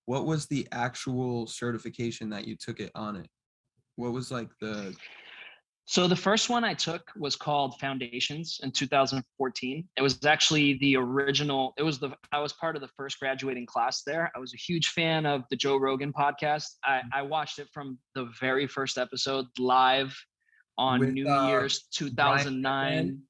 what was the actual certification that you took it on it? What was like the So the first one I took was called Foundations in 2014. It was actually the original. I was part of the first graduating class there. I was a huge fan of the Joe Rogan podcast. I watched it from the very first episode live on with New Year's Brian McMahon? 2009.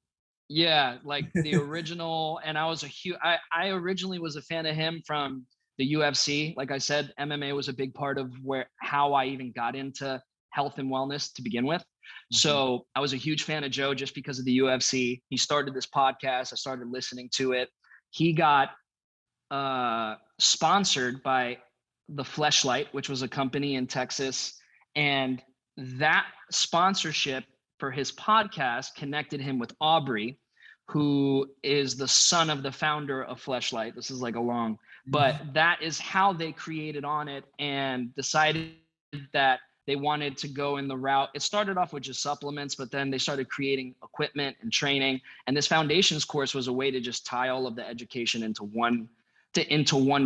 Yeah, like the original. And I was I originally was a fan of him from the UFC. Like I said, MMA was a big part of how I even got into health and wellness to begin with. Mhm. So I was a huge fan of Joe just because of the UFC. He started this podcast. I started listening to it. He got sponsored by the Fleshlight, which was a company in Texas. And that sponsorship for his podcast connected him with Aubrey, who is the son of the founder of Fleshlight. This is like a long, but that is how they created Onnit and decided that they wanted to go in the route. It started off with just supplements, but then they started creating equipment and training. And this foundations course was a way to just tie all of the education into one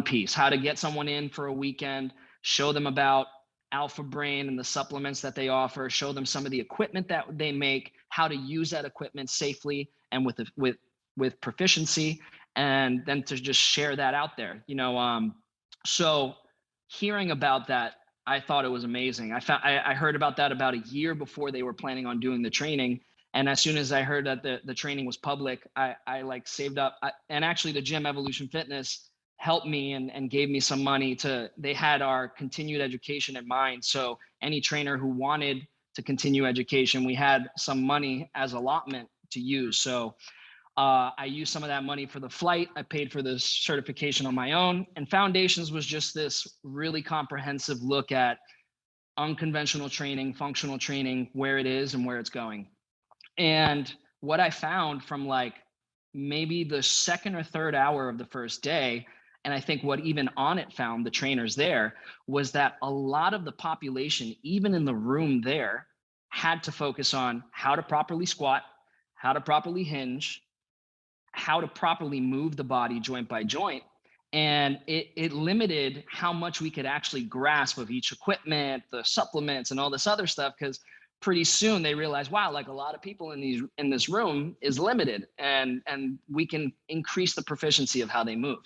piece. How to get someone in for a weekend, show them about Alpha Brain and the supplements that they offer, show them some of the equipment that they make, how to use that equipment safely and with proficiency, and then to just share that out there. So hearing about that, I thought it was amazing. I heard about that about a year before they were planning on doing the training. And as soon as I heard that the training was public, I like saved up. And actually the gym Evolution Fitness helped me and gave me some money they had our continued education in mind. So any trainer who wanted to continue education, we had some money as allotment to use. So I used some of that money for the flight. I paid for the certification on my own. And Foundations was just this really comprehensive look at unconventional training, functional training, where it is and where it's going. And what I found from like maybe the second or third hour of the first day, and I think what even Onnit found, the trainers there, was that a lot of the population, even in the room there, had to focus on how to properly squat, how to properly hinge, how to properly move the body joint by joint. And it limited how much we could actually grasp of each equipment, the supplements, and all this other stuff. Because pretty soon they realized, wow, like a lot of people in this room is limited, and we can increase the proficiency of how they move.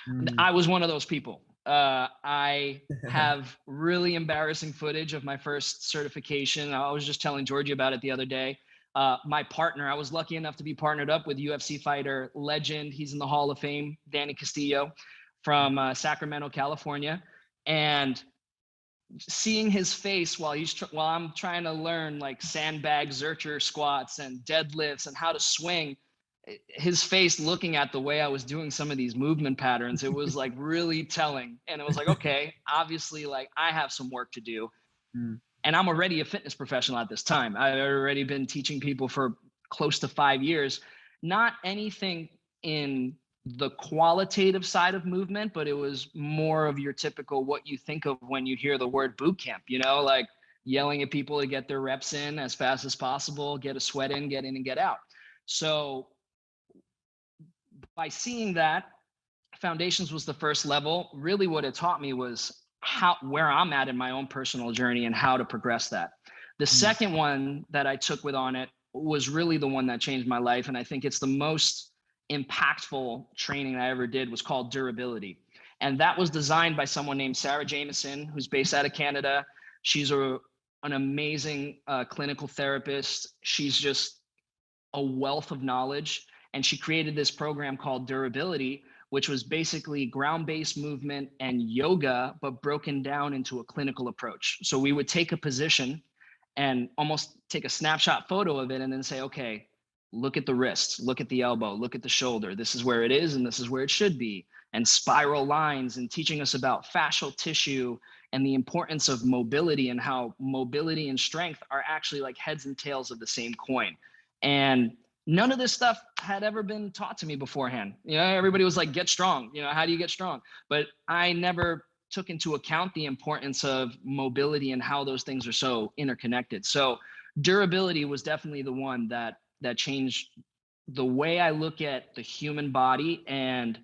Mm. I was one of those people. I have really embarrassing footage of my first certification. I was just telling Georgie about it the other day. My partner, I was lucky enough to be partnered up with UFC fighter legend. He's in the Hall of Fame, Danny Castillo from Sacramento, California. And seeing his face while I'm trying to learn like sandbag zercher squats and deadlifts and how to swing, his face looking at the way I was doing some of these movement patterns, it was like really telling. And it was like, okay, obviously like I have some work to do. Mm. And I'm already a fitness professional at this time. I've already been teaching people for close to 5 years. Not anything in the qualitative side of movement, but it was more of your typical what you think of when you hear the word boot camp, like yelling at people to get their reps in as fast as possible, get a sweat in and get out. So by seeing that, Foundations was the first level. Really what it taught me was where I'm at in my own personal journey and how to progress that. The second one that I took with Onnit was really the one that changed my life. And I think it's the most impactful training I ever did, was called Durability. And that was designed by someone named Sarah Jameson, who's based out of Canada. She's an amazing clinical therapist. She's just a wealth of knowledge. And she created this program called Durability, which was basically ground-based movement and yoga, but broken down into a clinical approach. So we would take a position and almost take a snapshot photo of it and then say, okay, look at the wrist, look at the elbow, look at the shoulder. This is where it is and this is where it should be. And spiral lines, and teaching us about fascial tissue and the importance of mobility, and how mobility and strength are actually like heads and tails of the same coin. And none of this stuff had ever been taught to me beforehand. Everybody was like, get strong. How do you get strong? But I never took into account the importance of mobility and how those things are so interconnected. So Durability was definitely the one that changed the way I look at the human body and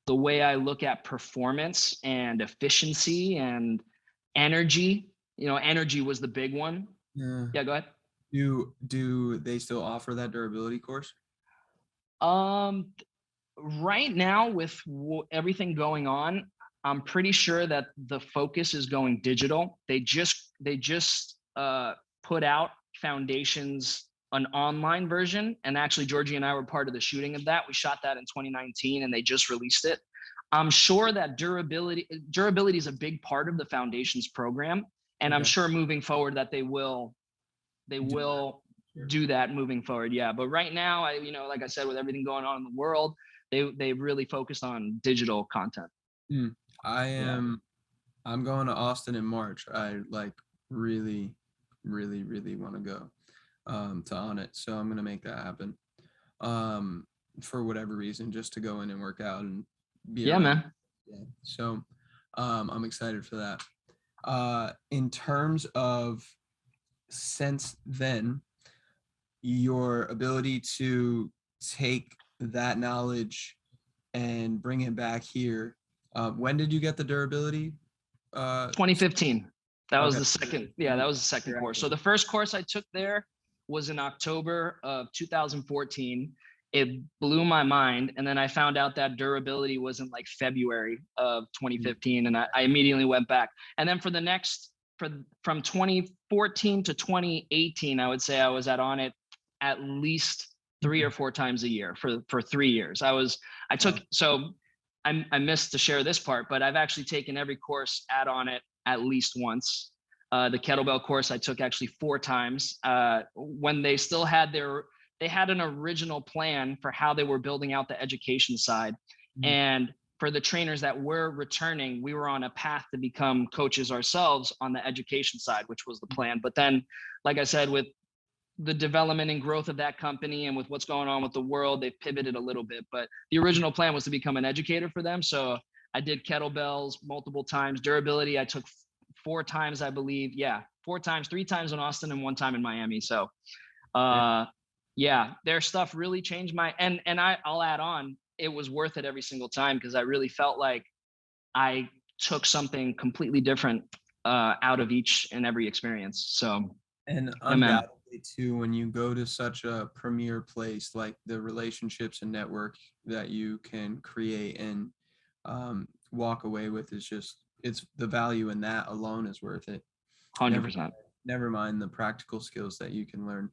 the way I look at performance and efficiency and energy. Energy was the big one. Yeah. Yeah, go ahead. Do they still offer that durability course? Um, right now with everything going on, I'm pretty sure that the focus is going digital. They just put out Foundations, an online version, and actually Georgie and I were part of the shooting of that. We shot that in 2019, and they just released it. I'm sure that durability is a big part of the Foundations program, and I'm Okay. sure moving forward that they Do that. will Sure. do that moving forward. Yeah, but right now, like I said, with everything going on in the world, they really focused on digital content. Hmm. I Yeah. am I'm going to Austin in March. I like really, really, really want to go to Onnit. So I'm gonna make that happen. Um, for whatever reason, just to go in and work out and be Yeah, around. man. Yeah. So I'm excited for that. In terms of since then, your ability to take that knowledge and bring it back here. When did you get the durability? 2015. That was Okay. the second. Yeah, And that was the second you're course. active. So the first course I took there was in October of 2014. It blew my mind, and then I found out that durability was in like February of 2015, and I immediately went back. And then for the next, from 2014 to 2018, I would say I was at least 3 or 4 times a year for 3 years. I took Wow. so I missed to share this part, but I've actually taken every course on it at least once. The kettlebell course I took actually 4 times. When they still had they had an original plan for how they were building out the education side. Mhm. And for the trainers that were returning, we were on a path to become coaches ourselves on the education side, which was the plan. But then, like I said, with the development and growth of that company and with what's going on with the world, they've pivoted a little bit. But the original plan was to become an educator for them. So I did kettlebells multiple times. Durability, I took 4 times, I believe. Yeah, 4 times, 3 times in Austin and 1 time in Miami. So Yeah. yeah, their stuff really changed I'll add on, it was worth it every single time because I really felt like I took something completely different out of each and every experience. So And yeah, man. undoubtedly too, when you go to such a premier place, like the relationships and network that you can create and walk away with is just it's the value in that alone is worth it. Never 100%. never mind the practical skills that you can learn.